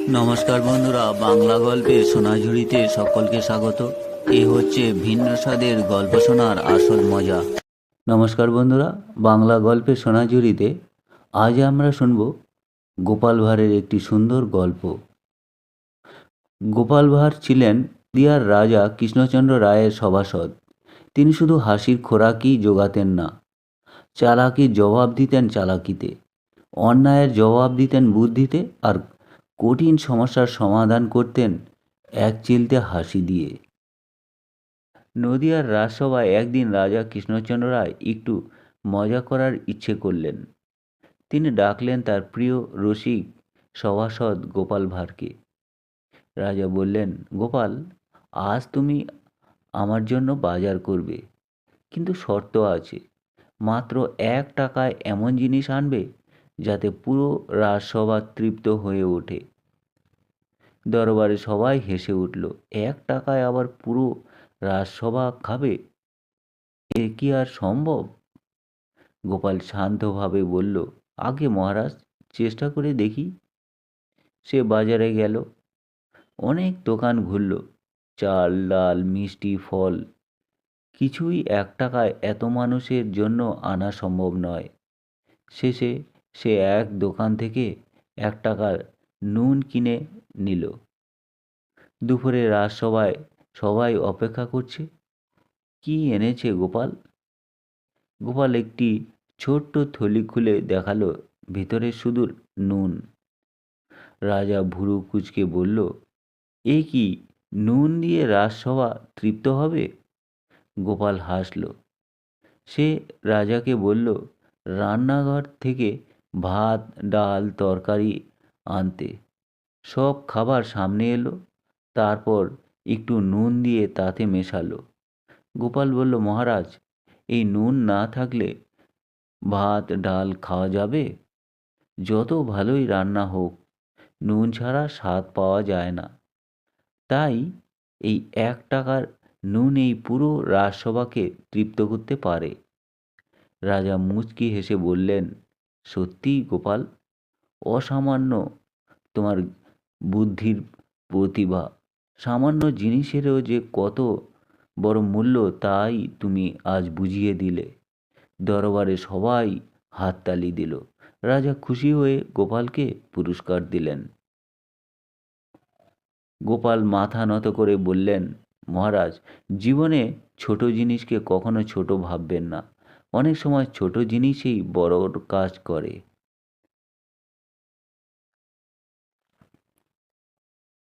নমস্কার বন্ধুরা, বাংলা গল্পের সোনাঝুরিতে সকলকে স্বাগত। এ হচ্ছে ভিন্ন স্বাদের গল্প শোনার আসল মজা। নমস্কার বন্ধুরা, বাংলা গল্পের সোনাঝুরিতে আজ আমরা শুনব গোপাল ভাঁড়ের একটি সুন্দর গল্প। গোপাল ভাঁড় ছিলেন নদিয়ার রাজা কৃষ্ণচন্দ্র রায়ের সভাসদ। তিনি শুধু হাসির খোরাকই জোগাতেন না, চালাকির জবাব দিতেন চালাকিতে, অন্যায়ের জবাব দিতেন বুদ্ধিতে, আর কঠিন সমস্যার সমাধান করতেন এক চিলতে হাসি দিয়ে। নদিয়ার রাজসভায় একদিন রাজা কৃষ্ণচন্দ্র রায় একটু মজা করার ইচ্ছে করলেন। তিনি ডাকলেন তার প্রিয় রসিক সভাসদ গোপাল ভাঁড়কে। রাজা বললেন, গোপাল, আজ তুমি আমার জন্য বাজার করবে, কিন্তু শর্ত আছে। মাত্র 1 টাকায় এমন জিনিস আনবে যাতে পুরো রাজসভা তৃপ্ত হয়ে ওঠে। দরবারে সবাই হেসে উঠল। 1 টাকায় আবার পুরো রাজসভা খাবে? এ কি আর সম্ভব? গোপাল শান্তভাবে বলল, আগে মহারাজ, চেষ্টা করে দেখি। সে বাজারে গেল, অনেক দোকান ঘুরল। চাল, ডাল, মিষ্টি, ফল, কিছুই 1 টাকায় এত মানুষের জন্য আনা সম্ভব নয়। শেষে সে এক দোকান থেকে 1 টাকার নুন কিনে নিল। দুপুরে রাজসভায় সবাই অপেক্ষা করছে। কি এনেছে গোপাল? গোপাল একটি ছোট্ট থলি খুলে দেখালো, ভিতরে শুধু নুন। রাজা ভুরু কুঁচকে বলল, এ কি, নুন দিয়ে রাজসভা তৃপ্ত হবে? গোপাল হাসল। সে রাজাকে বলল, রান্নাঘর থেকে ভাত, ডাল, তরকারি আনতে। সব খাবার সামনে এলো, তারপর একটু নুন দিয়ে তাতে মেশালো। গোপাল বলল, মহারাজ, এই নুন না থাকলে ভাত ডাল খাওয়া যাবে? যত ভালোই রান্না হোক, নুন ছাড়া স্বাদ পাওয়া যায় না। তাই এই 1 টাকার নুন এই পুরো রাজসভাকে তৃপ্ত করতে পারে। রাজা মুচকি হেসে বললেন, সত্যিই গোপাল, অসামান্য তোমার বুদ্ধির প্রতিভা। সামান্য জিনিসেরও যে কত বড় মূল্য, তাই তুমি আজ বুঝিয়ে দিলে। দরবারে সবাই হাততালি দিল। রাজা খুশি হয়ে গোপালকে পুরস্কার দিলেন। গোপাল মাথা নত করে বললেন, মহারাজ, জীবনে ছোট জিনিসকে কখনো ছোট ভাববেন না। অনেক সময় ছোট জিনিসই বড় কাজ করে।